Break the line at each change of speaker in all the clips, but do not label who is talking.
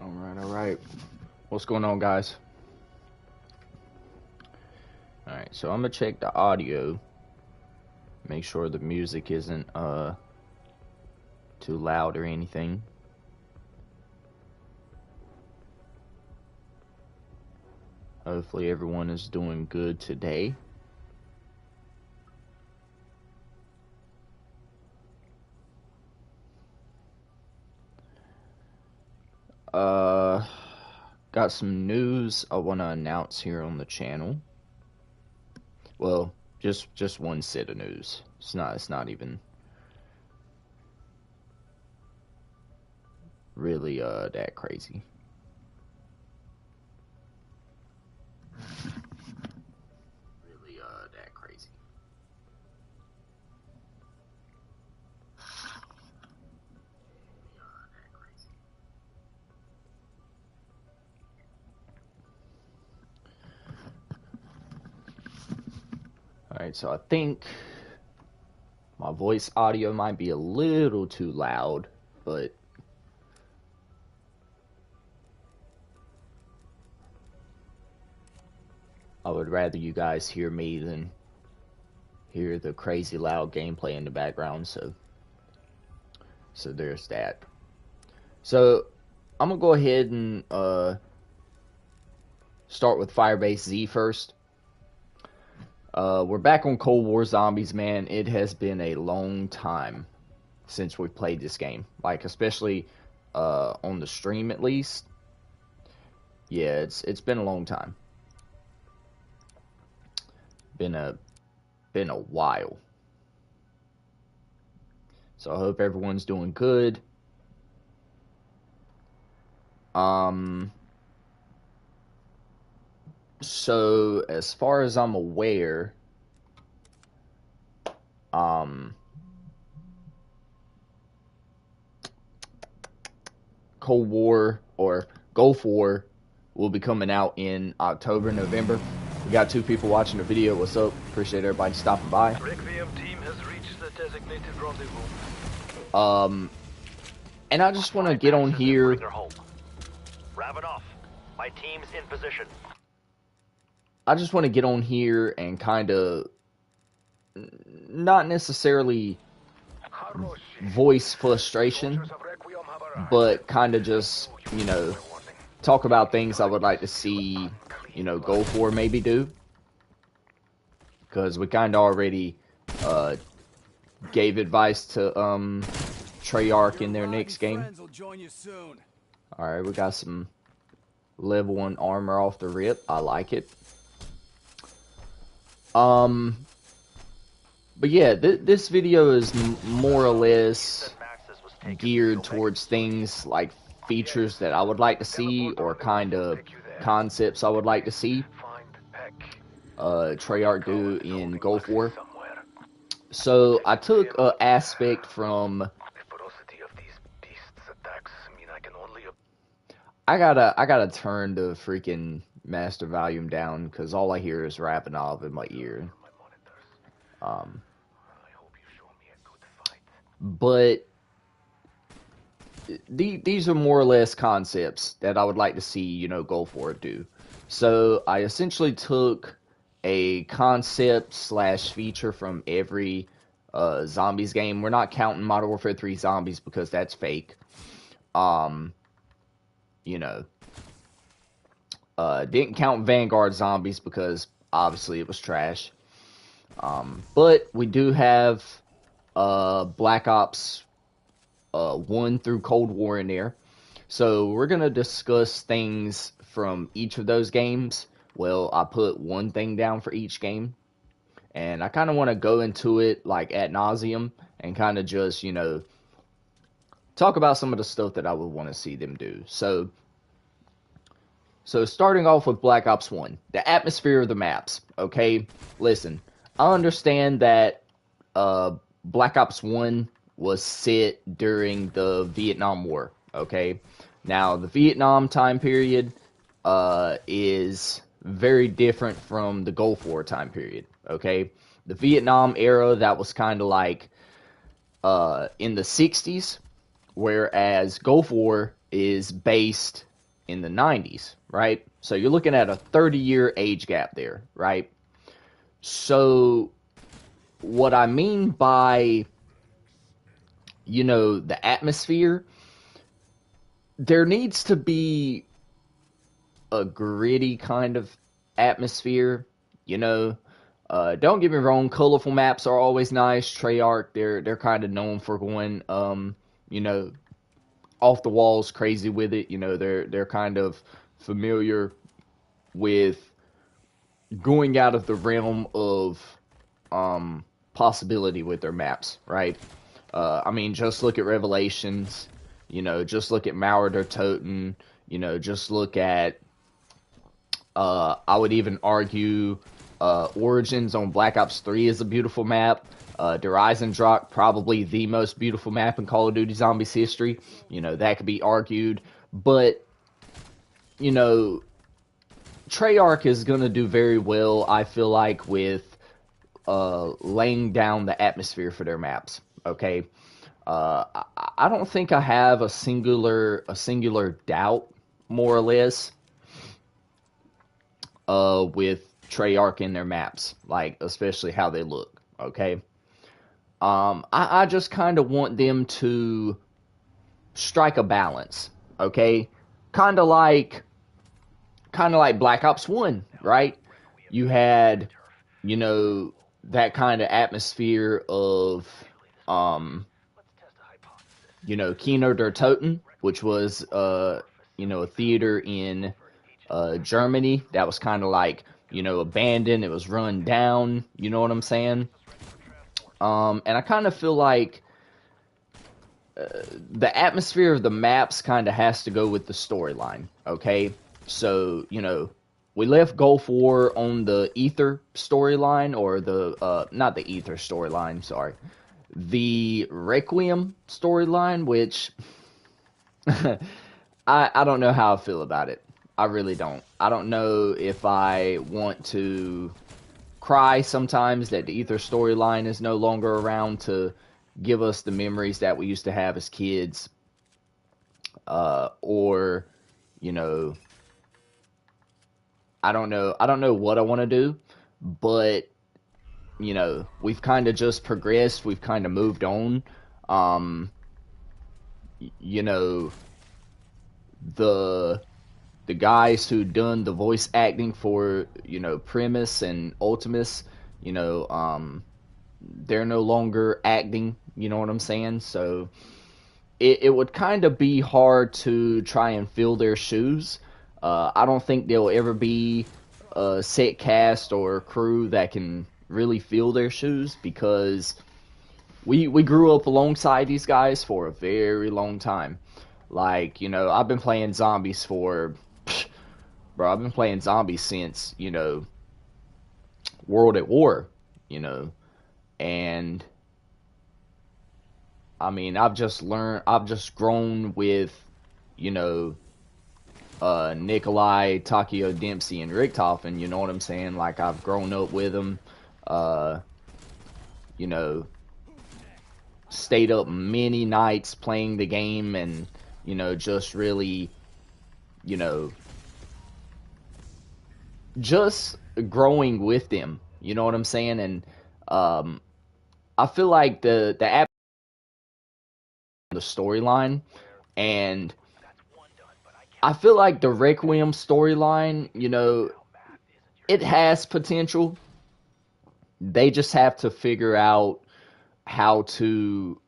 Alright. What's going on, guys? Alright, so I'm gonna check the audio. Make sure the music isn't too loud or anything. Hopefully everyone is doing good today. Got some news I want to announce here on the channel. Well, just one set of news. It's not even really that crazy. Alright, so I think my voice audio might be a little too loud, but I would rather you guys hear me than hear the crazy loud gameplay in the background, so there's that. So I'm gonna go ahead and start with Firebase Z first. We're back on Cold War Zombies, man. It has been a long time since we played this game. Like, especially on the stream, at least. Yeah, it's been a long time. Been a while. So I hope everyone's doing good. So, as far as I'm aware, Cold War, or Gulf War, will be coming out in October, November. We got 2 people watching the video. What's up? Appreciate everybody stopping by.
Requiem team has reached the designated rendezvous.
And I just want to get on here.
Wrap it off. My team's in position.
I just want to get on here and kind of not necessarily voice frustration, but kind of just, you know, talk about things I would like to see, you know, Gulf War maybe do. Because we kind of already gave advice to Treyarch in their next game. Alright, we got some level 1 armor off the rip. I like it. But yeah, this video is more or less geared towards things like features that I would like to see, or kind of concepts I would like to see Treyarch do in Gulf War. So I took an aspect from. I gotta turn the freaking master volume down because all I hear is Rapinov in my ear. But these are more or less concepts that I would like to see, you know, Gulf War do. So I essentially took a concept / feature from every Zombies game. We're not counting Modern Warfare 3 Zombies because that's fake. You know, didn't count Vanguard Zombies because obviously it was trash. But we do have Black Ops 1 through Cold War in there. So we're going to discuss things from each of those games. Well, I put one thing down for each game. And I kind of want to go into it like ad nauseum and kind of just, you know, talk about some of the stuff that I would want to see them do. So starting off with Black Ops 1, the atmosphere of the maps, okay? Listen, I understand that Black Ops 1 was set during the Vietnam War, okay? Now, the Vietnam time period is very different from the Gulf War time period, okay? The Vietnam era, that was kind of like in the 60s, whereas Gulf War is based in the 90s, right? So you're looking at a 30-year age gap there, right? So what I mean by, the atmosphere, there needs to be a gritty kind of atmosphere, you know. Don't get me wrong, colorful maps are always nice. Treyarch, they're kind of known for going, you know, off the walls, crazy with it. They're kind of familiar with going out of the realm of possibility with their maps, right? I mean, just look at Revelations. Just look at Mauer der Toten. Just look at. I would even argue Origins on Black Ops 3 is a beautiful map. Der Eisendrache, probably the most beautiful map in Call of Duty Zombies history. That could be argued. But, Treyarch is going to do very well, I feel like, with laying down the atmosphere for their maps. Okay? I don't think I have a singular doubt, more or less, with Treyarch in their maps, like especially how they look. Okay, I just kind of want them to strike a balance. Okay, kind of like Black Ops 1, right? You had, that kind of atmosphere of, Kino der Toten, which was, a theater in Germany that was kind of like, abandoned. It was run down. You know what I'm saying? And I kind of feel like the atmosphere of the maps kind of has to go with the storyline. Okay, so we left Gulf War on the Ether storyline, or the not the Ether storyline. Sorry, the Requiem storyline, which I don't know how I feel about it. I really don't. I don't know if I want to cry sometimes that the Ether storyline is no longer around to give us the memories that we used to have as kids. Or, I don't know. I don't know what I want to do, but, we've kind of just progressed. We've kind of moved on. The guys who done the voice acting for, Primus and Ultimus, they're no longer acting, you know what I'm saying? So it would kind of be hard to try and fill their shoes. I don't think there'll ever be a set cast or crew that can really fill their shoes, because we grew up alongside these guys for a very long time. Like, I've been playing zombies I've been playing zombies since, World at War, and I mean, I've just grown with, Nikolai, Takeo Dempsey, and Richtofen, you know what I'm saying? Like, I've grown up with them, stayed up many nights playing the game, and, just really, just growing with them, you know what I'm saying? And I feel like the storyline, and I feel like the Requiem storyline, it has potential. They just have to figure out how to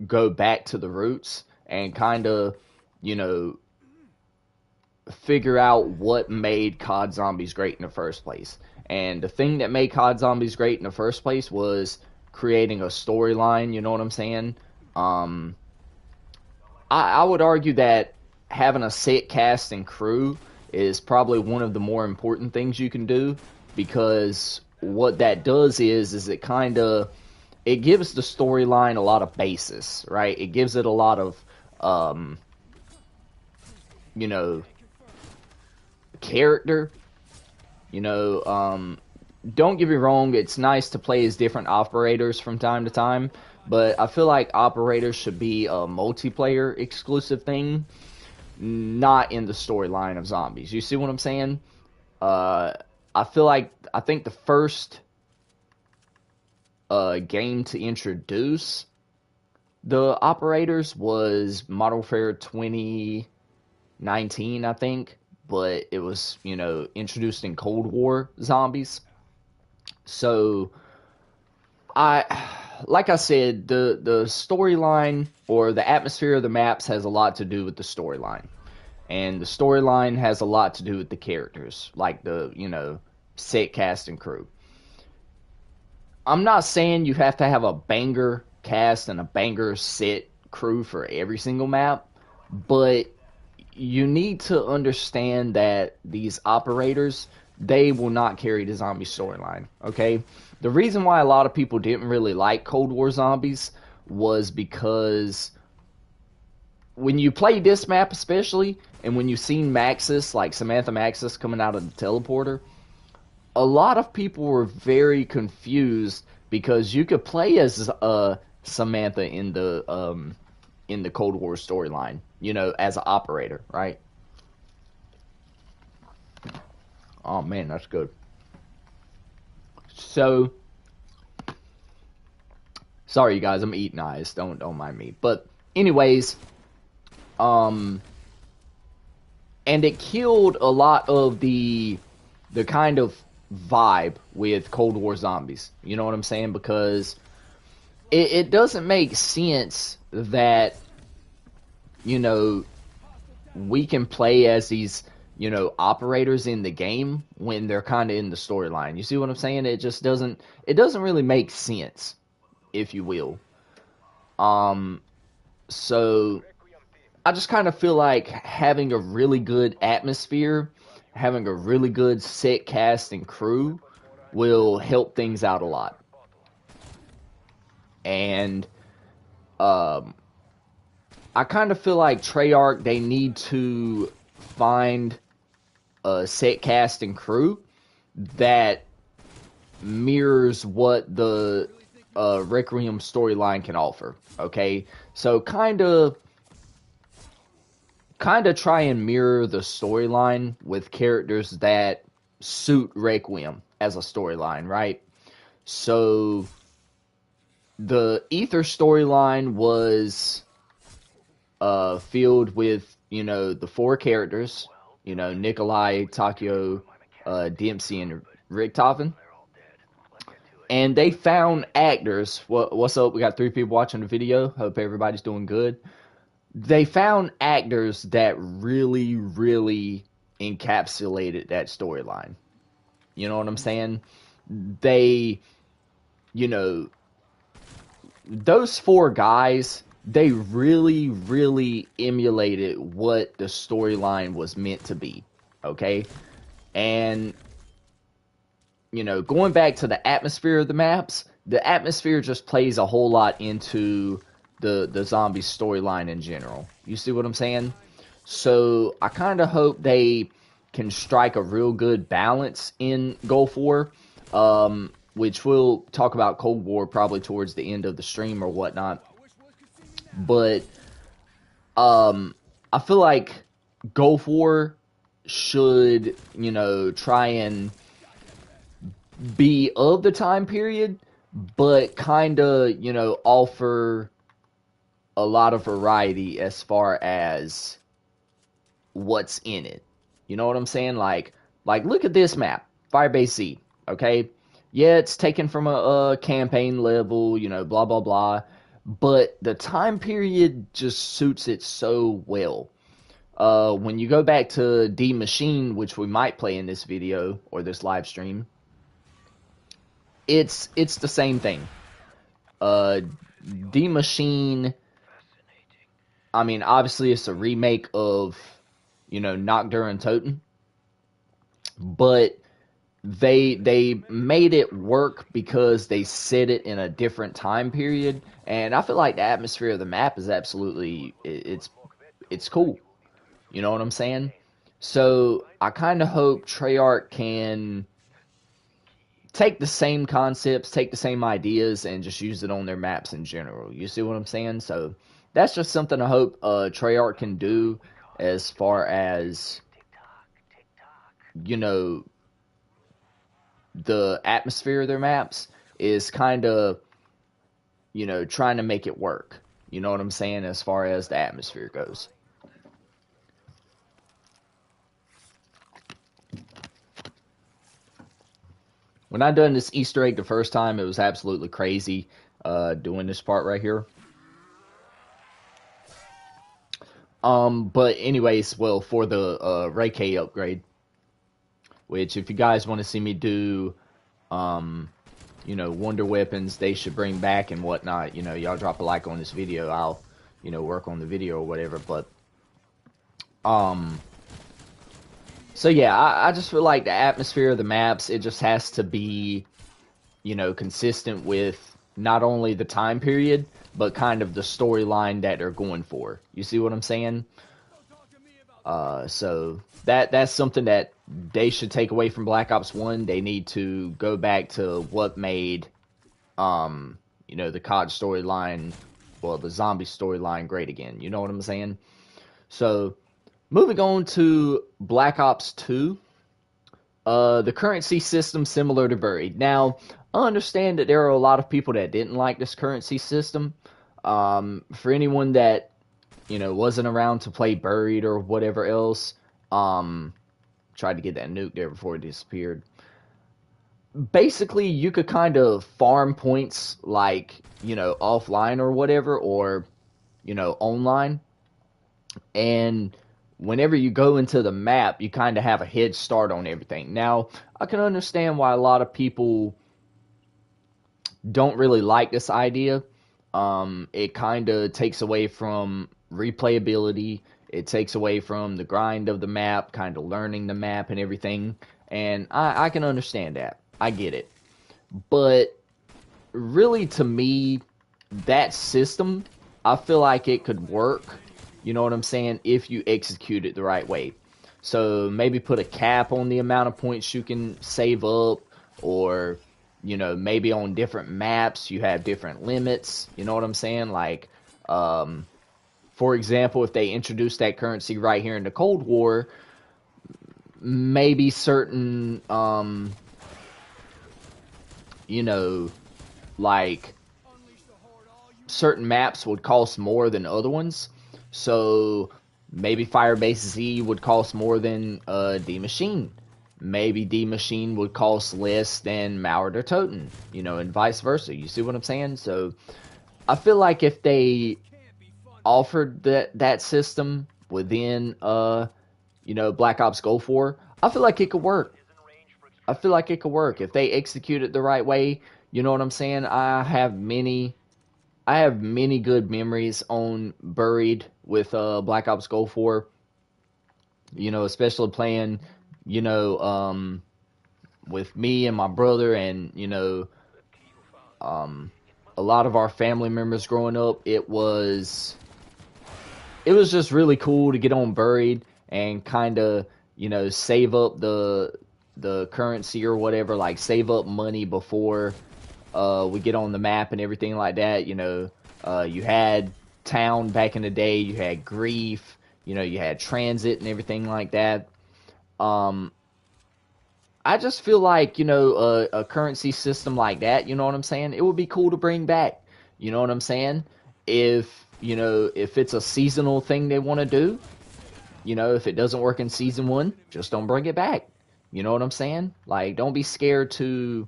go back to the roots and kind of, figure out what made COD Zombies great in the first place. And the thing that made COD Zombies great in the first place was creating a storyline, you know what I'm saying? I would argue that having a set cast and crew is probably one of the more important things you can do, because what that does is it kind of, it gives the storyline a lot of basis, right? It gives it a lot of, character. Don't get me wrong, it's nice to play as different operators from time to time, but I feel like operators should be a multiplayer exclusive thing. not in the storyline of zombies. You see what I'm saying? Uh, I think the first game to introduce the operators was Modern Warfare 2019, I think, but it was, introduced in Cold War zombies. So like I said, the storyline or the atmosphere of the maps has a lot to do with the storyline. And the storyline has a lot to do with the characters, like the, set cast and crew. I'm not saying you have to have a banger cast and a banger set crew for every single map, but you need to understand that these operators, they will not carry the zombie storyline, okay? The reason why a lot of people didn't really like Cold War Zombies was because when you play this map especially, and when you've seen Maxis, like Samantha Maxis coming out of the teleporter, a lot of people were very confused because you could play as Samantha in the Cold War storyline, as an operator, right? Oh man, that's good. So, sorry you guys, I'm eating eyes. Don't mind me. But anyways, and it killed a lot of the kind of vibe with Cold War Zombies. You know what I'm saying? Because it doesn't make sense that, we can play as these, operators in the game when they're kind of in the storyline. You see what I'm saying? It doesn't really make sense, if you will. So I just kind of feel like having a really good atmosphere, having a really good set cast and crew will help things out a lot. And I kind of feel like Treyarch, they need to find a set cast and crew that mirrors what the Requiem storyline can offer. Okay, so kind of try and mirror the storyline with characters that suit Requiem as a storyline, right? So the Ether storyline was filled with, the four characters, Nikolai, Takio, Dempsey, and Richtofen. And they found actors. What's up? We got 3 people watching the video. Hope everybody's doing good. They found actors that really, really encapsulated that storyline. You know what I'm saying? They, those 4 guys, they really, really emulated what the storyline was meant to be. Okay? And, going back to the atmosphere of the maps, the atmosphere just plays a whole lot into the zombie storyline in general. You see what I'm saying? So I kind of hope they can strike a real good balance in Gulf War, which we'll talk about Cold War probably towards the end of the stream or whatnot. But I feel like Gulf War should, try and be of the time period, but kind of, offer a lot of variety as far as what's in it. You know what I'm saying? Like look at this map, Firebase Z, okay? Yeah, it's taken from a campaign level, blah, blah, blah. But the time period just suits it so well. When you go back to D Machine, which we might play in this video or this live stream, it's the same thing. D Machine, I mean, obviously it's a remake of, Nocturne and Toten, but they made it work because they set it in a different time period, and I feel like the atmosphere of the map is absolutely, it's cool. You know what I'm saying? So I kind of hope Treyarch can take the same concepts, take the same ideas, and just use it on their maps in general. You see what I'm saying? So that's just something I hope Treyarch can do as far as, you know, the atmosphere of their maps is kind of, you know, trying to make it work. You know what I'm saying? As far as the atmosphere goes. When I done this Easter egg the first time, it was absolutely crazy doing this part right here. But anyways, well, for the Ray K upgrade, which if you guys want to see me do, you know, wonder weapons they should bring back and whatnot, you know, y'all drop a like on this video. I'll, you know, work on the video or whatever. But, so yeah, I just feel like the atmosphere of the maps, it just has to be, you know, consistent with not only the time period, but kind of the storyline that they're going for. You see what I'm saying? So that's something that they should take away from Black Ops 1. They need to go back to what made, you know, the COD storyline, well, the zombie storyline great again. You know what I'm saying? So, moving on to Black Ops 2. The currency system similar to Buried. Now, I understand that there are a lot of people that didn't like this currency system. For anyone that, you know, wasn't around to play Buried or whatever else, tried to get that nuke there before it disappeared. Basically, you could kind of farm points like, you know, offline or whatever, or, you know, online. And whenever you go into the map, you kind of have a head start on everything. Now, I can understand why a lot of people don't really like this idea. It kind of takes away from replayability. It takes away from the grind of the map, kind of learning the map and everything. And I can understand that. I get it. But really, to me, that system, I feel like it could work, you know what I'm saying, if you execute it the right way. So maybe put a cap on the amount of points you can save up, or, you know, maybe on different maps you have different limits, you know what I'm saying? Like, for example, if they introduce that currency right here in the Cold War, maybe certain, you know, like, certain maps would cost more than other ones. So maybe Firebase Z would cost more than D Machine. Maybe D Machine would cost less than Mauer or Toten, you know, and vice versa. You see what I'm saying? So I feel like if they offered that system within you know, Black Ops Gulf War, I feel like it could work. I feel like it could work if they execute it the right way. You know what I'm saying? I have many good memories on Buried with Black Ops Gulf War. You know, especially playing, you know, with me and my brother, and, you know, a lot of our family members growing up. It was just really cool to get on Buried and kind of, you know, save up the currency or whatever, like save up money before we get on the map and everything like that. You know, you had Town back in the day, you had Grief, you know, you had Transit and everything like that. I just feel like, you know, a currency system like that, you know what I'm saying, it would be cool to bring back. You know what I'm saying? If, you know, if it's a seasonal thing they want to do, you know, if it doesn't work in season 1, just don't bring it back. You know what I'm saying? Like, don't be scared to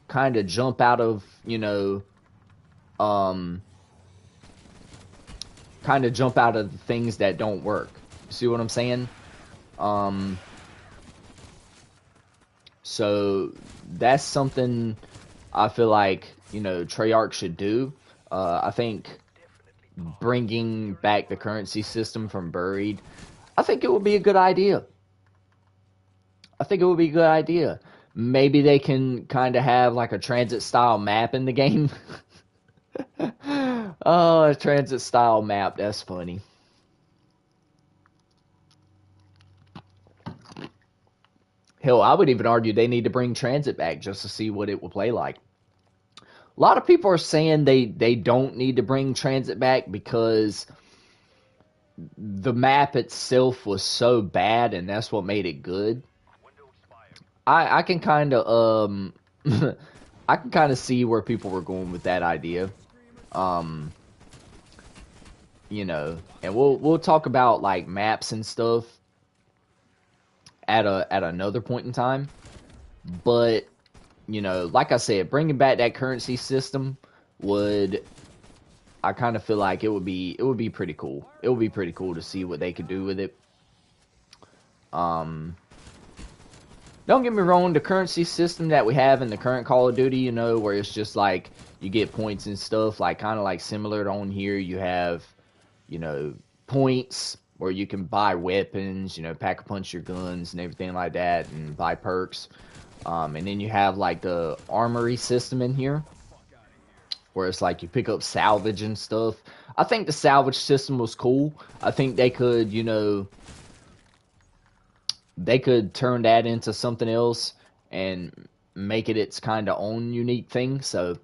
kind of jump out of, you know, kind of jump out of the things that don't work. See what I'm saying? So that's something I feel like, you know, Treyarch should do. I think bringing back the currency system from Buried, I think it would be a good idea. I think it would be a good idea. Maybe they can kind of have like a transit style map in the game. Oh, a transit style map. That's funny. Hell, I would even argue they need to bring transit back just to see what it will play like. A lot of people are saying they don't need to bring transit back because the map itself was so bad, and that's what made it good. I can kind of I can kind of see where people were going with that idea. Um, you know, and we'll talk about like maps and stuff at another point in time. But you know, like I said, bringing back that currency system would, I kind of feel like it would be pretty cool. It would be pretty cool to see what they could do with it. Um, don't get me wrong, the currency system that we have in the current Call of Duty, you know, where it's just like you get points and stuff, like kind of like similar to on here. You have, you know, points where you can buy weapons, you know, pack a punch your guns and everything like that, and buy perks. And then you have like the armory system in here, where it's like you pick up salvage and stuff. I think the salvage system was cool. I think they could, you know, they could turn that into something else and make it its kind of own unique thing. So,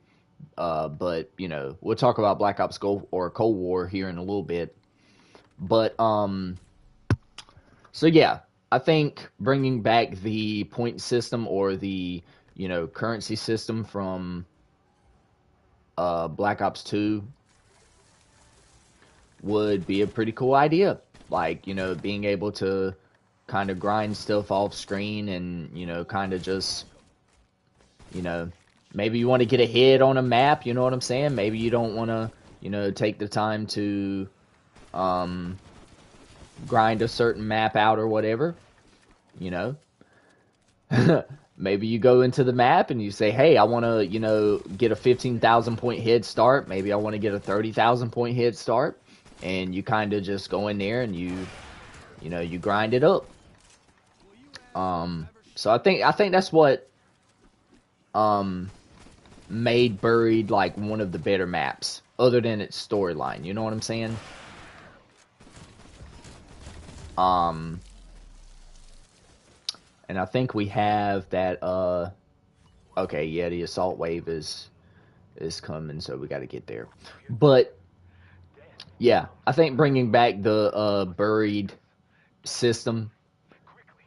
but you know, we'll talk about Black Ops Cold or Cold War here in a little bit. But so yeah, I think bringing back the point system or the, you know, currency system from Black Ops 2 would be a pretty cool idea. Like, you know, being able to kind of grind stuff off screen and, you know, kind of just, you know, maybe you want to get ahead on a map, you know what I'm saying? Maybe you don't want to, you know, take the time to grind a certain map out or whatever, you know. Maybe you go into the map and you say, hey, I want to, you know, get a 15,000 point head start. Maybe I want to get a 30,000 point head start. And you kind of just go in there and you know, you grind it up. So I think that's what made Buried like one of the better maps, other than its storyline. You know what I'm saying? And I think we have that. Okay, yeah, the assault wave is coming, so we got to get there. But yeah, I think bringing back the Buried system,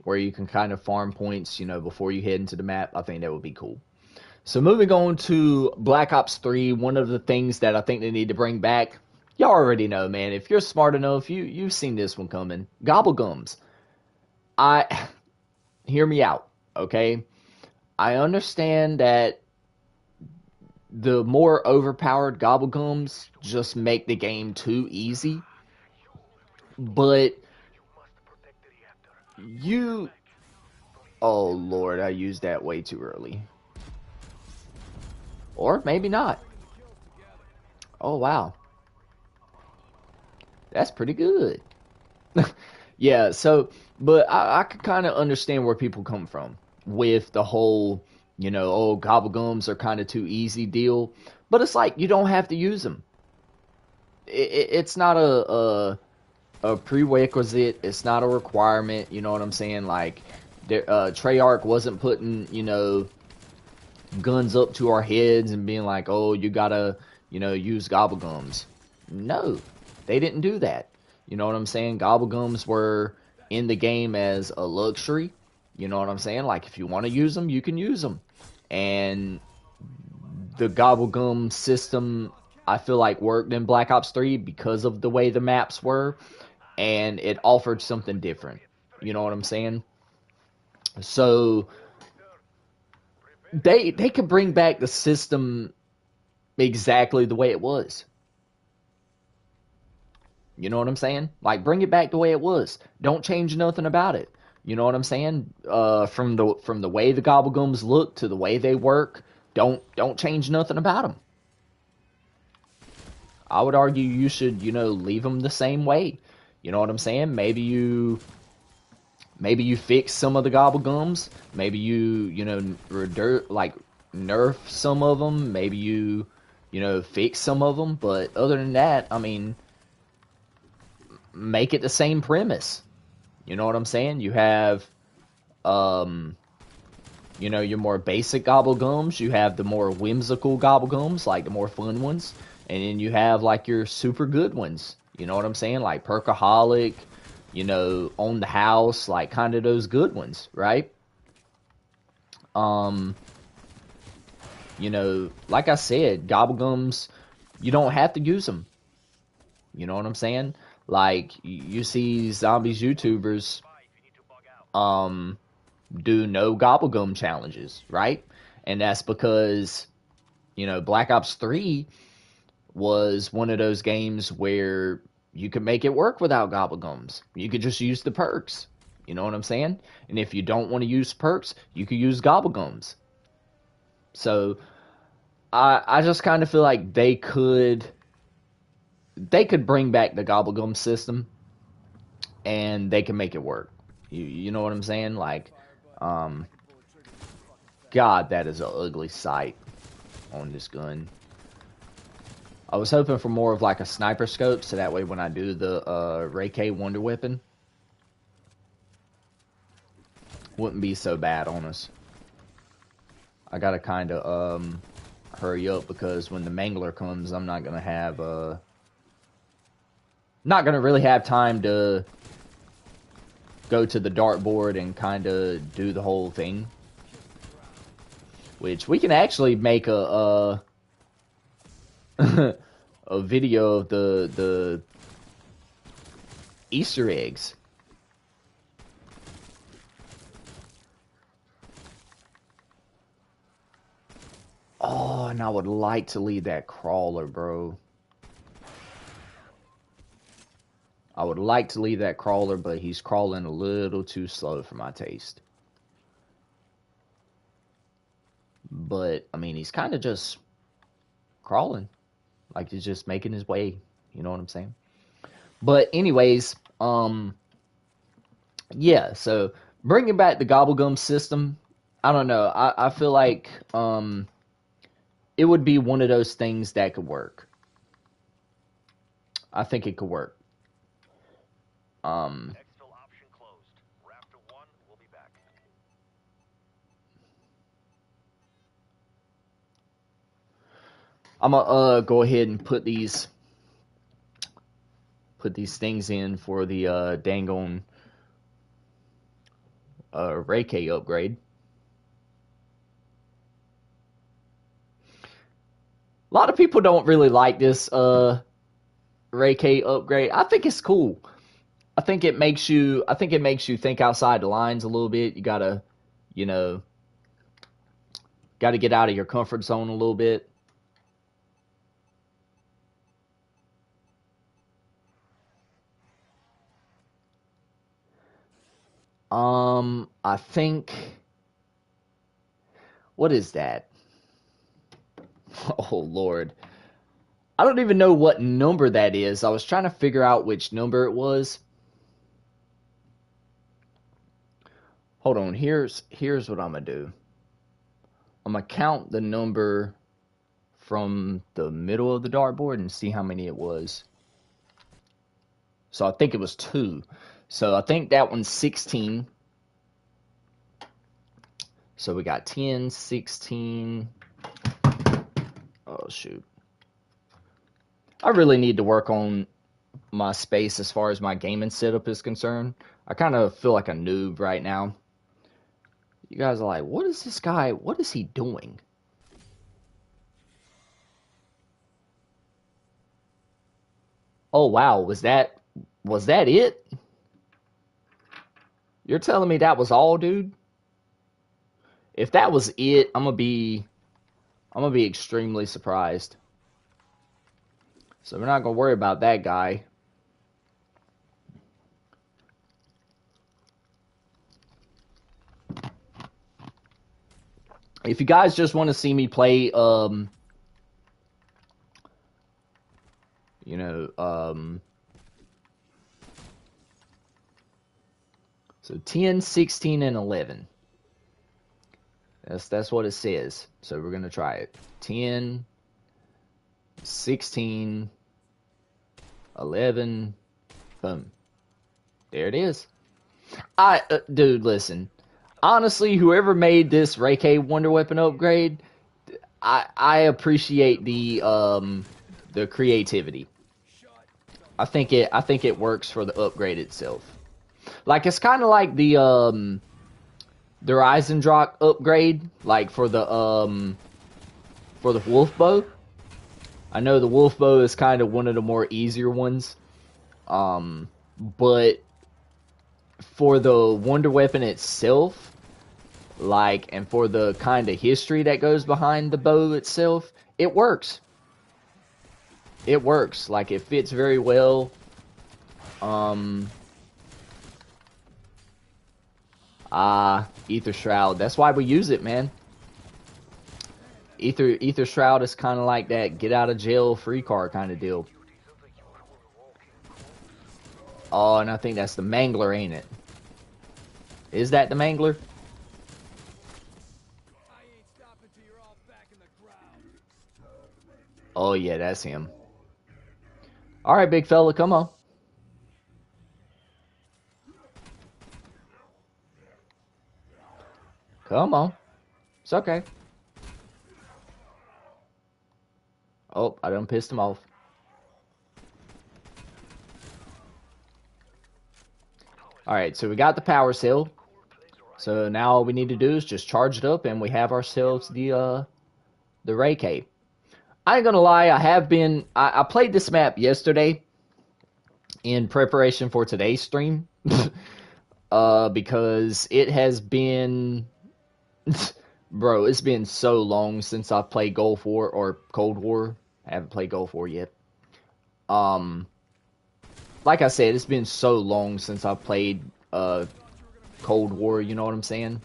where you can kind of farm points, you know, before you head into the map, I think that would be cool. So moving on to Black Ops 3, one of the things that I think they need to bring back, y'all already know, man. If you're smart enough, you've seen this one coming. Gobblegums. Hear me out, okay? I understand that the more overpowered Gobblegums just make the game too easy, but you... Oh, Lord, I used that way too early. Or maybe not. Oh, wow. That's pretty good. Yeah, so, but I could kind of understand where people come from with the whole, you know, oh, Gobblegums are kind of too easy deal. But it's like, you don't have to use them. It's not a prerequisite. It's not a requirement. You know what I'm saying? Like, Treyarch wasn't putting, you know, guns up to our heads and being like, oh, you gotta, you know, use Gobblegums. No, they didn't do that. You know what I'm saying? Gobblegums were in the game as a luxury. You know what I'm saying? Like, if you want to use them, you can use them. And the Gobblegum system, I feel like, worked in Black Ops 3 because of the way the maps were. And it offered something different. You know what I'm saying? So they could bring back the system exactly the way it was. You know what I'm saying? Like, bring it back the way it was. Don't change nothing about it. You know what I'm saying? From the way the Gobblegums look to the way they work, don't change nothing about them. I would argue you should, you know, leave them the same way. You know what I'm saying? Maybe you fix some of the Gobblegums. Maybe you know, nerf some of them. Maybe you know, fix some of them. But other than that, I mean, make it the same premise. You know what I'm saying? You have, you know, your more basic Gobblegums. You have the more whimsical Gobblegums, like the more fun ones. And then you have, like, your super good ones. You know what I'm saying? Like Perkaholic, you know, Own the House, like kind of those good ones, right? Um, you know, like I said, gobblegums, you don't have to use them. You know what I'm saying? Like you see zombies YouTubers um do no gobblegum challenges, right? And that's because, you know, Black Ops 3 was one of those games where you could make it work without gobblegums. You could just use the perks. You know what I'm saying? And if you don't want to use perks, you could use gobblegums. So I just kind of feel like they could bring back the gobblegum system and they can make it work. You know what I'm saying? Like, um, God, that is an ugly sight on this gun. I was hoping for more of like a sniper scope, so that way when I do the Ray K Wonder Weapon, wouldn't be so bad on us. I gotta kind of hurry up because when the Mangler comes, I'm not gonna have not gonna really have time to go to the dartboard and kind of do the whole thing. Which we can actually make a a video of the Easter eggs. Oh, and I would like to lead that crawler, bro. I would like to leave that crawler, but he's crawling a little too slow for my taste. But, I mean, he's kind of just crawling. Like, he's just making his way. You know what I'm saying? But, anyways, yeah, so bringing back the Gobblegum system, I don't know. I feel like it would be one of those things that could work. I think it could work.
Exfil option closed. Raptor 1 will be back.
I'm gonna go ahead and put these things in for the dang Ray K upgrade. A lot of people don't really like this Ray K upgrade. I think it's cool. I think it makes you think outside the lines a little bit. You gotta, you know, get out of your comfort zone a little bit. I think, what is that? Oh Lord. I don't even know what number that is. I was trying to figure out which number it was. Hold on, here's what I'm gonna do. I'm gonna count the number from the middle of the dartboard and see how many it was. So I think it was 2. So I think that one's 16. So we got 10, 16. Oh, shoot. I really need to work on my space as far as my gaming setup is concerned. I kind of feel like a noob right now. You guys are like, what is this guy? What is he doing? Oh, wow. Was that it? You're telling me that was all, dude? If that was it, I'm gonna be extremely surprised. So we're not gonna worry about that guy. If you guys just want to see me play, you know, so 10, 16, and 11. That's what it says. So we're going to try it. 10, 16, 11, boom. There it is. Dude, listen. Honestly, whoever made this Ray K Wonder Weapon upgrade, I appreciate the creativity. I think it works for the upgrade itself. Like it's kind of like the Risendrock upgrade, like for the wolf bow. I know the wolf bow is kind of one of the more easier ones. But for the wonder weapon itself, like, and for the kind of history that goes behind the bow itself, it works. It works. Like, it fits very well. Ether Shroud. That's why we use it, man. Ether Shroud is kind of like that get out of jail free card kind of deal. Oh, and I think that's the Mangler, ain't it? Is that the Mangler? Oh yeah, that's him. All right, big fella, come on. Come on. It's okay. Oh, I done pissed him off. Alright, so we got the power cell. So now all we need to do is just charge it up and we have ourselves the Ray Cape. I ain't gonna lie, I played this map yesterday in preparation for today's stream. Because it has been bro, it's been so long since I've played Gulf War or Cold War. I haven't played Gulf War yet. Like I said, it's been so long since I've played Cold War, you know what I'm saying?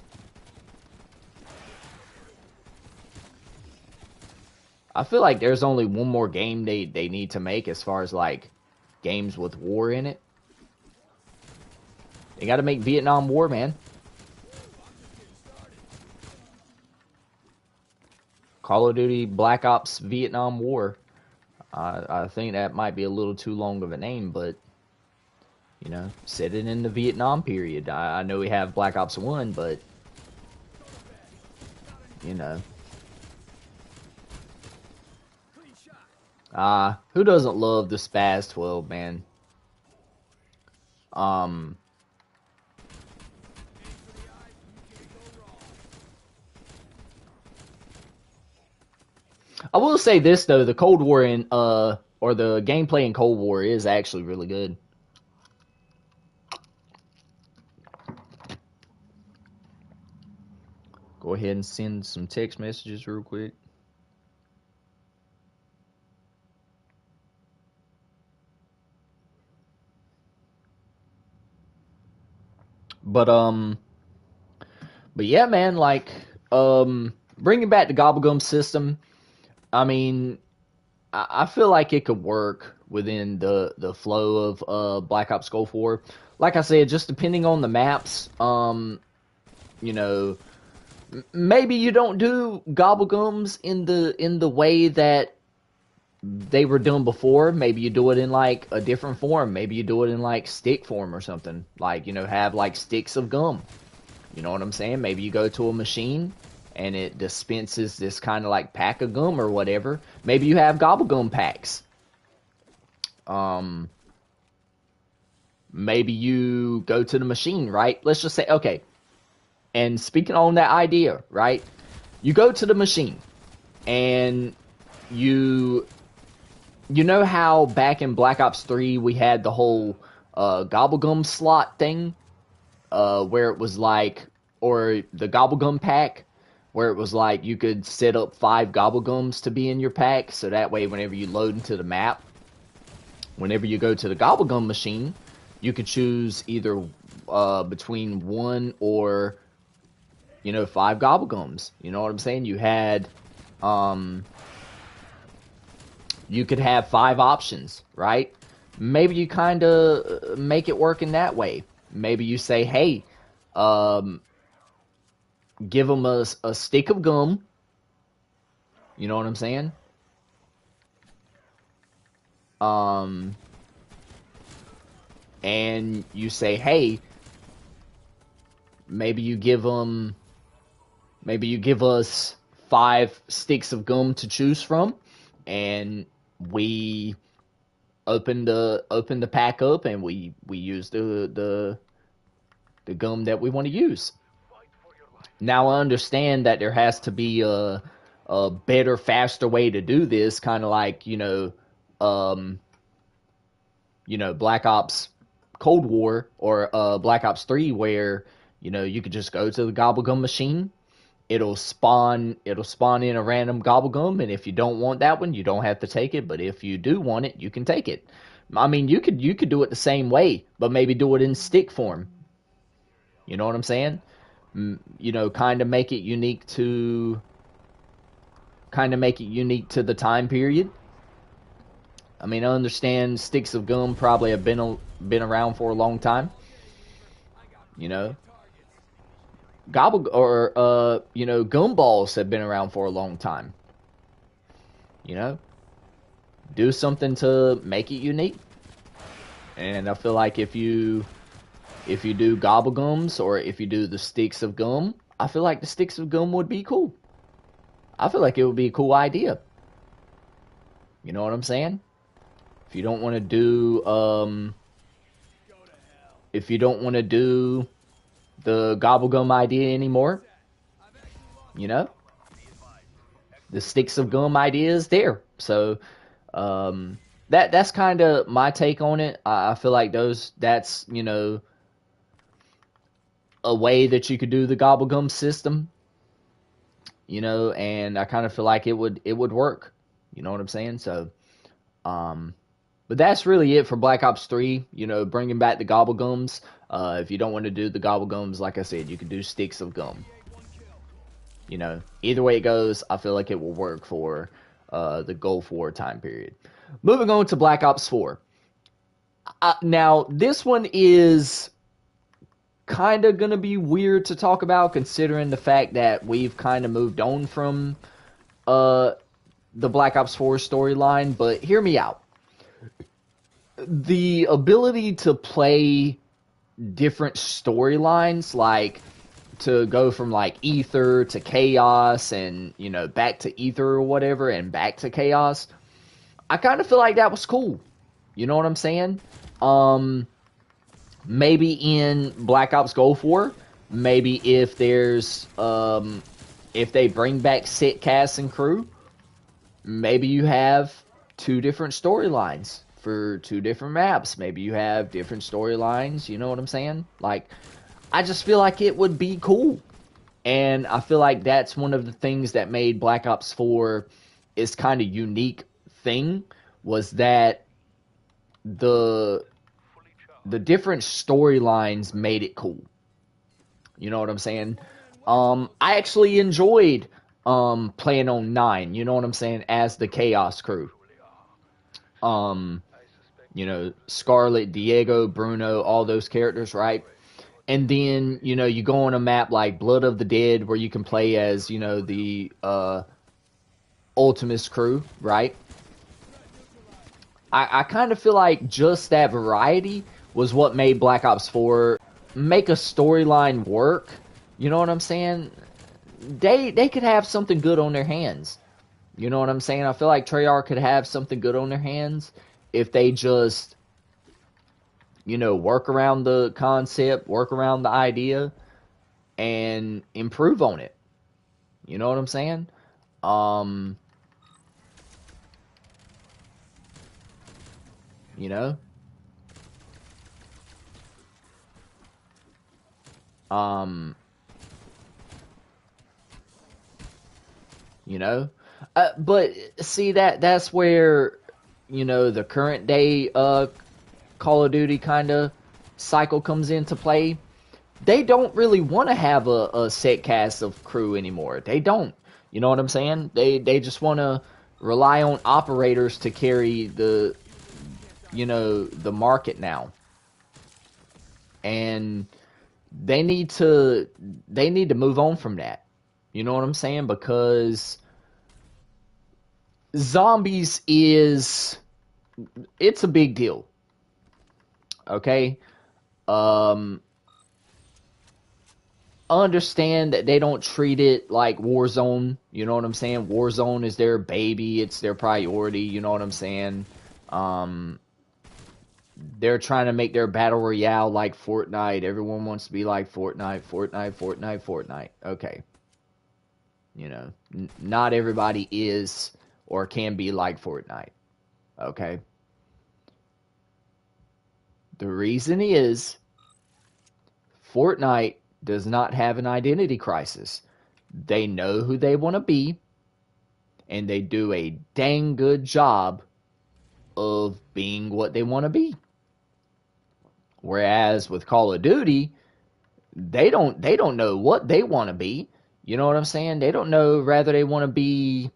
I feel like there's only one more game they need to make as far as like games with war in it. They gotta make Vietnam War, man. Call of Duty Black Ops Vietnam War. I think that might be a little too long of a name, but you know, set it in the Vietnam period. I know we have Black Ops 1, but you know. Who doesn't love the Spaz 12, man? I will say this though, the Cold War in or the gameplay in Cold War is actually really good. Go ahead and send some text messages real quick. But yeah, man, like bringing back the Gobblegum system, I mean, I feel like it could work within the flow of Black Ops Gulf War. Like I said, just depending on the maps, you know, maybe you don't do Gobblegums in the way that they were done before. Maybe you do it in like a different form. Maybe you do it in like stick form or something. Like, you know, have like sticks of gum. You know what I'm saying? Maybe you go to a machine and it dispenses this kind of like pack of gum or whatever. Maybe you have gobble gum packs. Maybe you go to the machine, right? Let's just say, okay. And speaking on that idea, right? You go to the machine and you know how back in Black Ops 3 we had the whole gobblegum slot thing? Where it was like, or the gobblegum pack, where it was like you could set up 5 gobblegums to be in your pack, so that way whenever you load into the map, whenever you go to the gobblegum machine, you could choose either between 1 or, you know, 5 gobblegums. You know what I'm saying? You had, you could have 5 options, right? Maybe you kind of make it work in that way. Maybe you say, hey, give them a stick of gum. You know what I'm saying? And you say, hey, maybe you give us 5 sticks of gum to choose from, and we open the pack up, and we use the gum that we want to use. Now I understand that there has to be a better, faster way to do this, kind of like Black Ops Cold War or Black Ops 3, where you could just go to the gobblegum machine. It'll spawn in a random gobblegum, and if you don't want that one, you don't have to take it. But if you do want it, you can take it. I mean, you could do it the same way, but maybe do it in stick form. You know what I'm saying? Kind of make it unique to the time period. I mean, I understand sticks of gum probably have been around for a long time. Gumballs have been around for a long time. Do something to make it unique. And I feel like if you do gobblegums, or if you do the sticks of gum, I feel like the sticks of gum would be cool. I feel like it would be a cool idea. You know what I'm saying? If you don't want to do the gobblegum idea anymore, the sticks of gum idea is there. So that's kind of my take on it. I feel like that's a way that you could do the gobblegum system, and I kind of feel like it would work. You know what I'm saying? So but that's really it for Black Ops 3, bringing back the gobblegums. If you don't want to do the gobblegums, like I said, you can do sticks of gum. Either way it goes, I feel like it will work for the Gulf War time period. Moving on to Black Ops 4. Now, this one is kind of going to be weird to talk about, considering the fact that we've kind of moved on from the Black Ops 4 storyline, but hear me out. The ability to play different storylines, like to go from like Ether to Chaos, and back to Ether or whatever, and back to Chaos, I kind of feel like that was cool. You know what I'm saying? Maybe in Black Ops Gulf War, maybe if there's if they bring back set cast and crew, maybe you have two different storylines for two different maps. Maybe you have different storylines, you know what I'm saying? Like, I just feel like it would be cool. And I feel like that's one of the things that made Black Ops 4 its kind of unique thing, was that the different storylines made it cool. You know what I'm saying? I actually enjoyed playing on 9, you know what I'm saying, as the Chaos crew. Scarlet, Diego, Bruno, all those characters, right? And then, you go on a map like Blood of the Dead, where you can play as, the Ultimus crew, right? I kind of feel like just that variety was what made Black Ops 4 make a storyline work. You know what I'm saying? They could have something good on their hands. You know what I'm saying? I feel like Treyarch could have something good on their hands if they just, work around the concept, work around the idea, and improve on it. You know what I'm saying? But see, that's where, the current day Call of Duty kind of cycle comes into play. They don't really want to have a set cast of crew anymore. They don't. You know what I'm saying? They just want to rely on operators to carry the market now. And they need to move on from that. You know what I'm saying? Because zombies it's a big deal. Okay? Understand that they don't treat it like Warzone. You know what I'm saying? Warzone is their baby. It's their priority. You know what I'm saying? they're trying to make their battle royale like Fortnite. Everyone wants to be like Fortnite, Fortnite, Fortnite, Fortnite. Okay. You know, not everybody is or can be like Fortnite. Okay. The reason is Fortnite does not have an identity crisis. They know who they want to be, and they do a dang good job of being what they want to be. Whereas with Call of Duty, they don't know what they want to be. You know what I'm saying? They don't know whether they want to be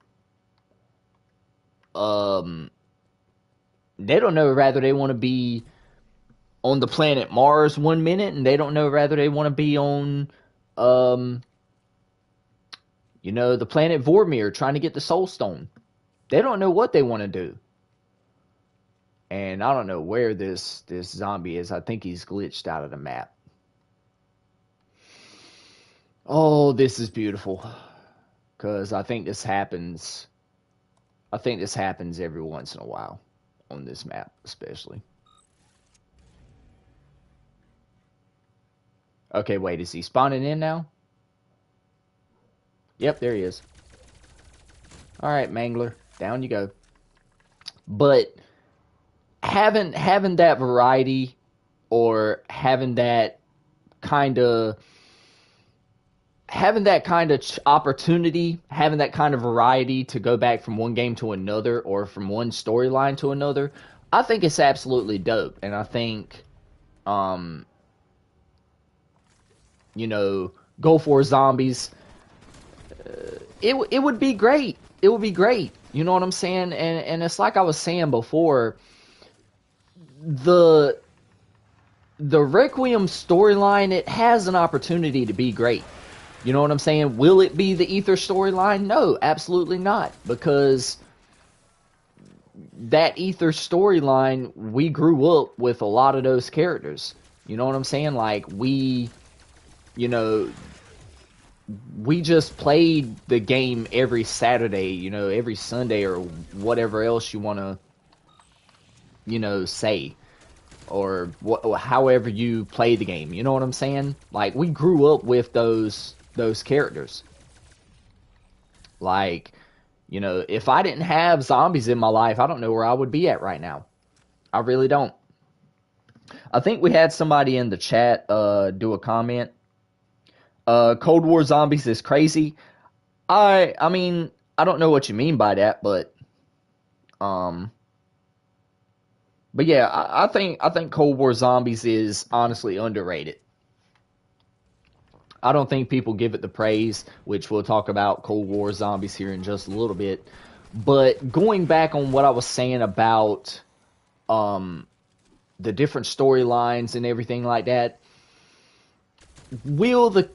they don't know whether they want to be on the planet Mars 1 minute, and they don't know whether they want to be on you know, the planet Vormir trying to get the Soul Stone. They don't know what they want to do. And I don't know where this zombie is. I think he's glitched out of the map. Oh, this is beautiful. Because I think this happens. I think this happens every once in a while. On this map, especially. Okay, wait. Is he spawning in now? Yep, there he is. Alright, Mangler. Down you go. But having that variety, or having that kind of opportunity, having that kind of variety to go back from one game to another, or from one storyline to another, I think it's absolutely dope. And I think you know, Go for Zombies, it would be great. It would be great. You know what I'm saying? And it's like I was saying before, the Requiem storyline, it has an opportunity to be great. You know what I'm saying? Will it be the Ether storyline? No, absolutely not. Because that Ether storyline, we grew up with a lot of those characters. You know what I'm saying? Like, we just played the game every Saturday, you know, every Sunday, or whatever else you want to, you know, say. Or however you play the game. You know what I'm saying? Like, we grew up with those characters. Like, you know, if I didn't have zombies in my life, I don't know where I would be at right now. I really don't. I think we had somebody in the chat do a comment. Cold War Zombies is crazy. I mean, I don't know what you mean by that, but yeah, I think Cold War Zombies is honestly underrated. I don't think people give it the praise, which we'll talk about Cold War Zombies here in just a little bit. But going back on what I was saying about the different storylines and everything like that, will the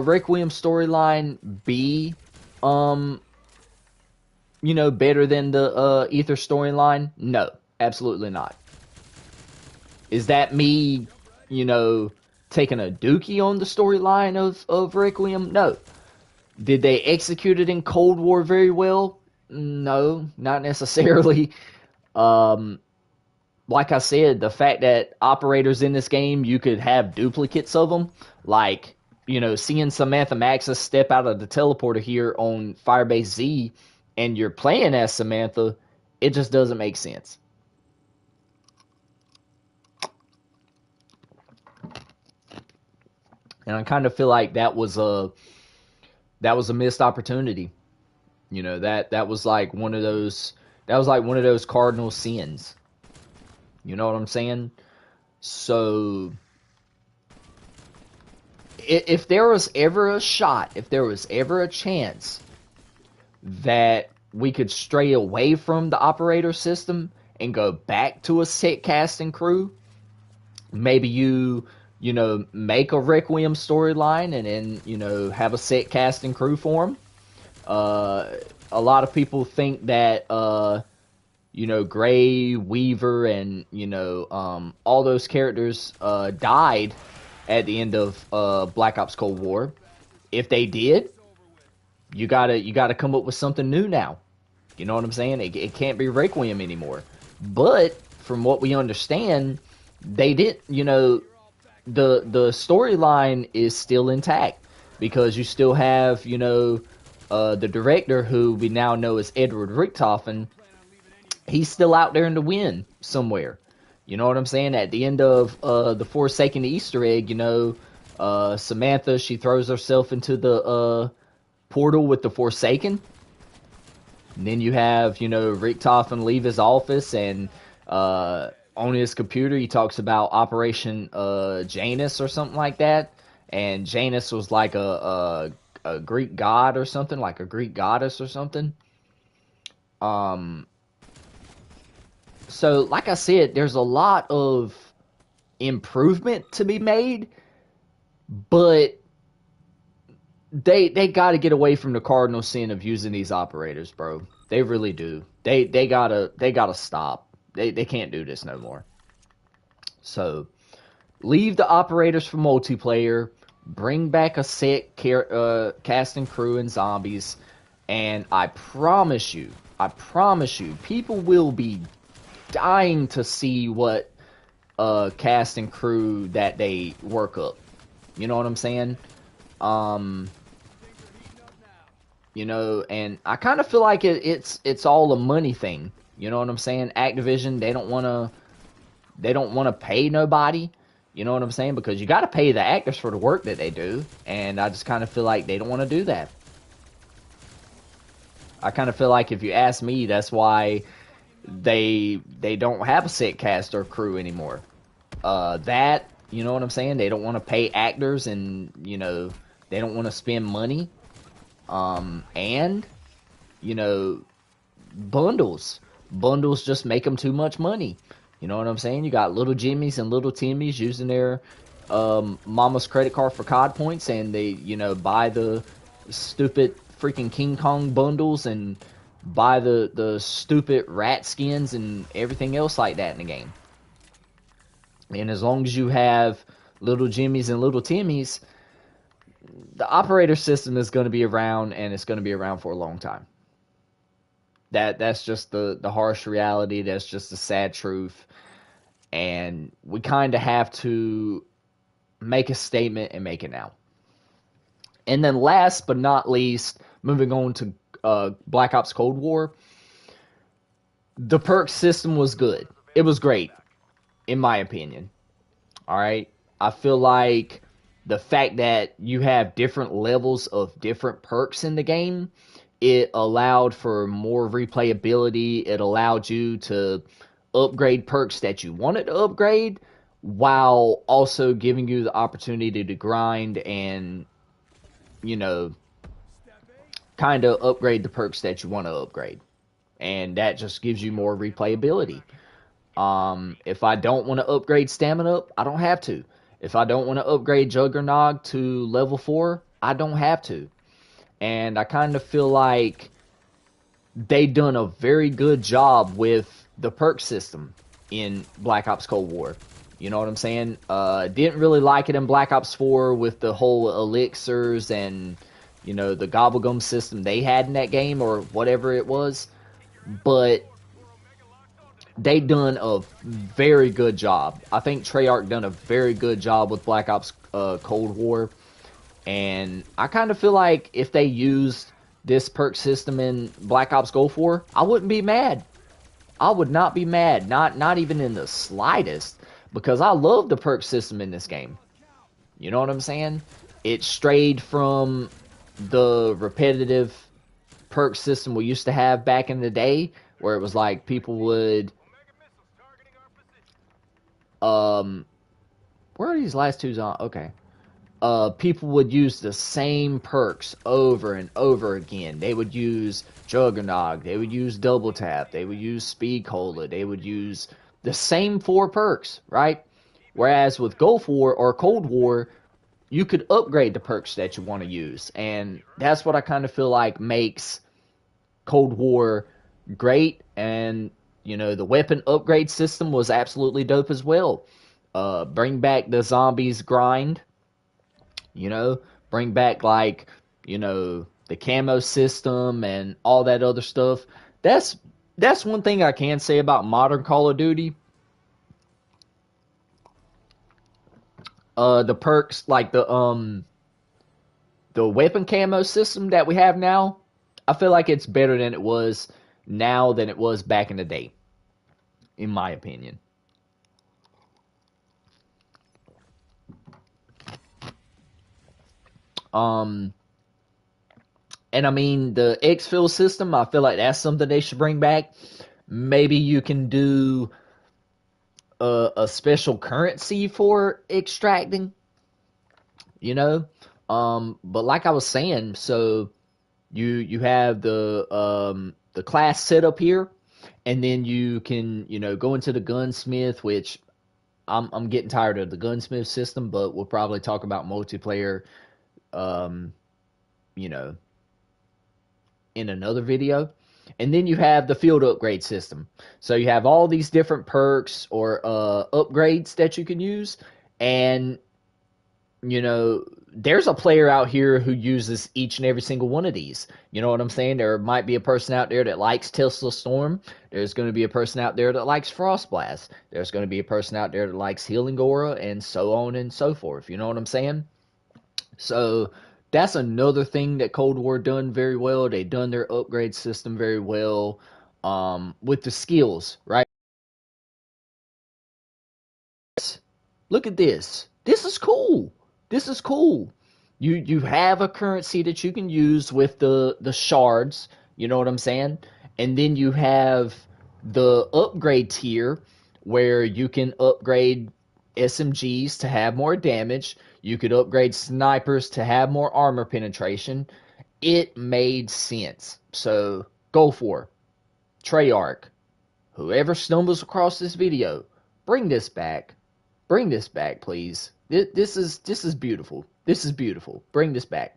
Requiem storyline be you know, better than the Ether storyline? No, absolutely not. Is that me, you know, taking a dookie on the storyline of Requiem? No. Did they execute it in Cold War very well? No, not necessarily. Like I said, the fact that operators in this game, you could have duplicates of them, like, you know, seeing Samantha Maxis step out of the teleporter here on Firebase Z, and you're playing as Samantha, it just doesn't make sense. And I kind of feel like that was a missed opportunity. You know, that was like one of those cardinal sins. You know what I'm saying? So if there was ever a shot, if there was ever a chance that we could stray away from the operator system and go back to a set casting crew, maybe you know, make a Requiem storyline and then, you know, have a set casting crew for them. A lot of people think that, you know, Gray, Weaver, and, you know, all those characters died at the end of Black Ops Cold War. If they did, you gotta come up with something new now. You know what I'm saying? It can't be Requiem anymore. But from what we understand, they didn't, the storyline is still intact because you still have, the director who we now know as Edward Richtofen. He's still out there in the wind somewhere. You know what I'm saying? At the end of the Forsaken Easter egg, Samantha, she throws herself into the portal with the Forsaken. And then you have, Richtofen leave his office, and on his computer he talks about Operation Janus or something like that. And Janus was like a Greek god or something, like a Greek goddess or something. So, like I said, there's a lot of improvement to be made, but they got to get away from the cardinal sin of using these operators, bro. They really do. They gotta stop. They can't do this no more. So, leave the operators for multiplayer. Bring back a set cast and crew and zombies, and I promise you, people will be dying to see what cast and crew that they work up. You know what I'm saying? And I kind of feel like it's all a money thing. You know what I'm saying? Activision, they don't want to pay nobody. You know what I'm saying? Because you got to pay the actors for the work that they do, and I just kind of feel like they don't want to do that. I kind of feel like, if you ask me, that's why they don't have a set cast or crew anymore. You know what I'm saying? They don't want to pay actors, and they don't want to spend money. And bundles just make them too much money. You know what I'm saying? You got little Jimmys and little Timmys using their mama's credit card for COD points, and they buy the stupid freaking King Kong bundles and buy the stupid rat skins and everything else like that in the game. And as long as you have little Jimmys and little Timmys, the operator system is going to be around, and it's going to be around for a long time. That's just the harsh reality. That's just the sad truth. And we kind of have to make a statement and make it now. And then last but not least, moving on to Black Ops Cold War, the perk system was good. It was great, in my opinion. All right? I feel like the fact that you have different levels of different perks in the game, it allowed for more replayability. It allowed you to upgrade perks that you wanted to upgrade, while also giving you the opportunity to grind and, kind of upgrade the perks that you want to upgrade. And that just gives you more replayability. If I don't want to upgrade stamina up, I don't have to. If I don't want to upgrade Juggernog to level 4, I don't have to. And I kind of feel like they done a very good job with the perk system in Black Ops Cold War. You know what I'm saying? Didn't really like it in Black Ops 4 with the whole elixirs and, the gobblegum system they had in that game, or whatever it was. But they done a very good job. I think Treyarch done a very good job with Black Ops Cold War. And I kind of feel like if they used this perk system in Black Ops Cold War, I wouldn't be mad. I would not be mad. Not even in the slightest. Because I love the perk system in this game. You know what I'm saying? It strayed from the repetitive perk system we used to have back in the day, where it was like people would where are these last two on? Okay. People would use the same perks over and over again. They would use Juggernog, they would use Double Tap, they would use Speed Cola, they would use the same 4 perks, right? Whereas with Gulf War or Cold War, you could upgrade the perks that you want to use. And that's what I kind of feel like makes Cold War great. And, the weapon upgrade system was absolutely dope as well. Bring back the zombies grind. Bring back, the camo system and all that other stuff. That's one thing I can say about modern Call of Duty. The perks, like the weapon camo system that we have now, I feel like it's better than it was now than it was back in the day, in my opinion. Um, and I mean the exfil system, I feel like that's something they should bring back. Maybe you can do a special currency for extracting, you know. But like I was saying, so you have the class set up here, and then you can go into the gunsmith, which I'm getting tired of the gunsmith system, but we'll probably talk about multiplayer, um, you know, in another video. And then you have the field upgrade system. So you have all these different perks or upgrades that you can use, and there's a player out here who uses each and every single one of these. You know what I'm saying? There might be a person out there that likes Tesla Storm. There's going to be a person out there that likes Frost Blast. There's going to be a person out there that likes Healing Aura, and so on and so forth. You know what I'm saying? So that's another thing that Cold War done very well. They done their upgrade system very well, with the skills, right? Look at this. This is cool. This is cool. You have a currency that you can use with the shards, you know what I'm saying? And then you have the upgrade tier where you can upgrade SMGs to have more damage. You could upgrade snipers to have more armor penetration. It made sense. So go for it. Treyarch, whoever stumbles across this video, bring this back. Bring this back, please. This is beautiful. This is beautiful. Bring this back.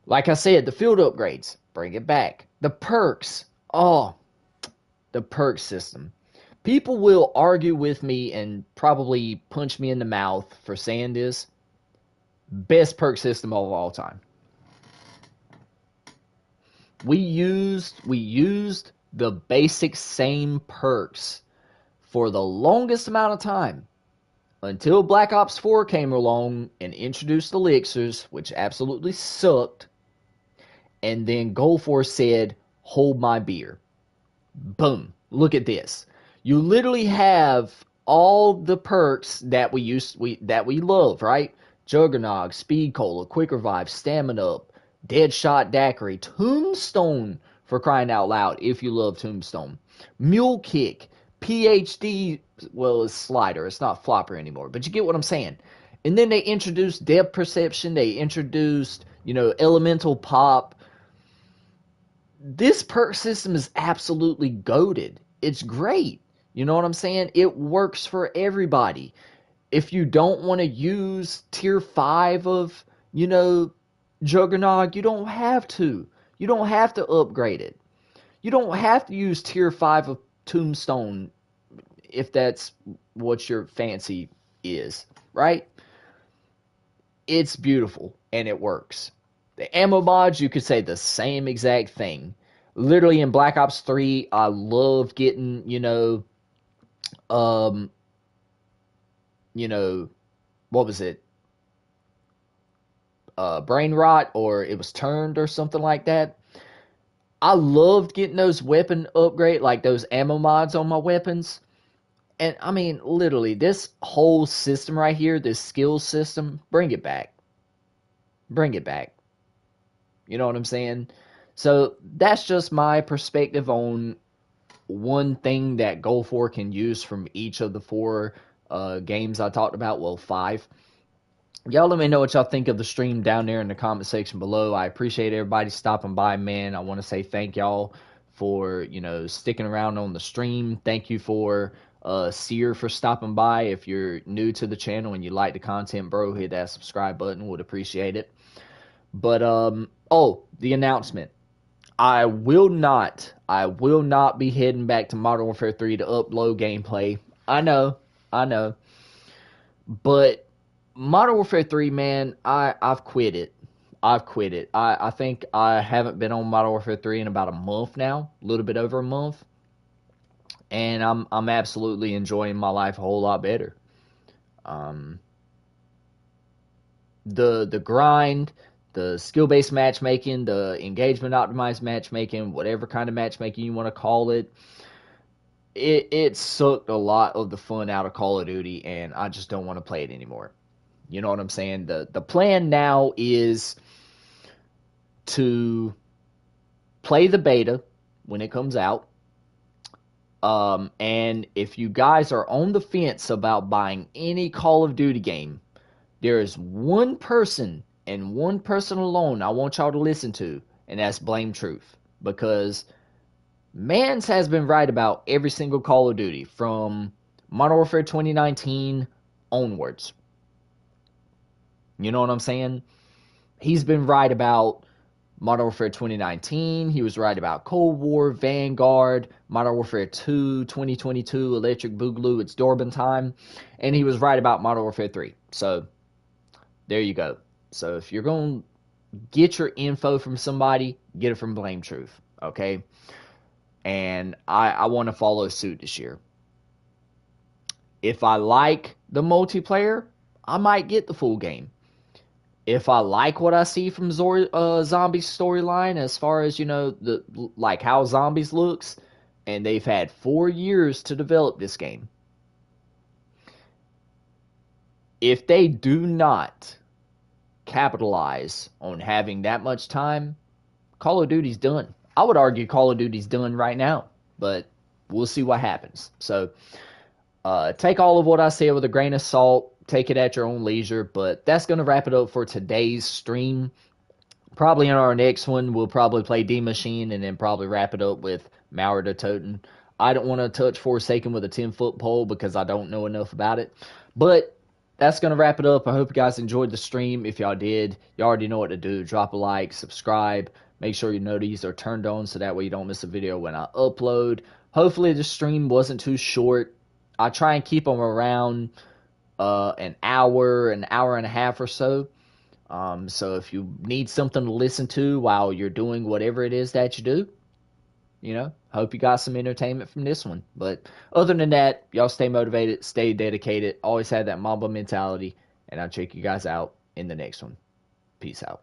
Like I said, the field upgrades, bring it back. The perks, oh, the perk system. People will argue with me and probably punch me in the mouth for saying this. Best perk system of all time. We used the basic same perks for the longest amount of time, until Black Ops 4 came along and introduced elixirs, which absolutely sucked. And then Gold Force said, hold my beer. Boom. Look at this. You literally have all the perks that we love, right? Juggernog, Speed Cola, Quick Revive, Stamina Up, Deadshot Daiquiri, Tombstone, for crying out loud, if you love Tombstone. Mule Kick, PhD, well, it's Slider. It's not Flopper anymore, but you get what I'm saying. And then they introduced Depth Perception. They introduced, Elemental Pop. This perk system is absolutely goated. It's great. You know what I'm saying? It works for everybody. If you don't want to use tier 5 of, Juggernog, you don't have to. You don't have to upgrade it. You don't have to use tier 5 of Tombstone if that's what your fancy is, right? It's beautiful and it works. The ammo mods, you could say the same exact thing. Literally in Black Ops 3, I love getting, um, what was it? Brain rot, or it was turned or something like that. I loved getting those weapon upgrade, like those ammo mods on my weapons. And I mean, literally, this whole system right here, this skill system, bring it back. Bring it back. You know what I'm saying? So that's just my perspective on one thing that Goal 4 can use from each of the four games I talked about. Well, five. Y'all let me know what y'all think of the stream down there in the comment section below. I appreciate everybody stopping by, man. I want to say thank y'all for, sticking around on the stream. Thank you for Sear for stopping by. If you're new to the channel and you like the content, bro, hit that subscribe button. Would appreciate it. But the announcement. I will not be heading back to Modern Warfare 3 to upload gameplay. I know. But Modern Warfare 3, man, I've quit it. I think I haven't been on Modern Warfare 3 in about a month now, a little bit over a month. And I'm absolutely enjoying my life a whole lot better. the grind, the skill based matchmaking, the engagement optimized matchmaking, whatever kind of matchmaking you want to call it, it sucked a lot of the fun out of Call of Duty, and I just don't want to play it anymore. You know what I'm saying? The plan now is to play the beta when it comes out. And if you guys are on the fence about buying any Call of Duty game, there is one person and one person alone I want y'all to listen to, and that's Blame Truth. Because Mans has been right about every single Call of Duty from Modern Warfare 2019 onwards. You know what I'm saying? He's been right about Modern Warfare 2019. He was right about Cold War, Vanguard, Modern Warfare 2, 2022, Electric Boogaloo, it's Dorban time. And he was right about Modern Warfare 3. So, there you go. So, if you're going to get your info from somebody, get it from Blame Truth. Okay? And I want to follow suit this year. If I like the multiplayer, I might get the full game. If I like what I see from Zombies storyline, as far as the like how Zombies looks, and they've had 4 years to develop this game. If they do not capitalize on having that much time, Call of Duty's done. I would argue Call of Duty's done right now, but we'll see what happens. So take all of what I say with a grain of salt. Take it at your own leisure, but that's going to wrap it up for today's stream. Probably in our next one, we'll probably play D Machine and then probably wrap it up with Mauer de Toten. I don't want to touch Forsaken with a 10-foot pole because I don't know enough about it. But that's going to wrap it up. I hope you guys enjoyed the stream. If y'all did, you already know what to do. Drop a like, subscribe. Make sure your notifications are turned on so that way you don't miss a video when I upload. Hopefully the stream wasn't too short. I try and keep them around an hour and a half or so. So if you need something to listen to while you're doing whatever it is that you do, hope you got some entertainment from this one. But other than that, y'all stay motivated, stay dedicated, always have that Mamba mentality, and I'll check you guys out in the next one. Peace out.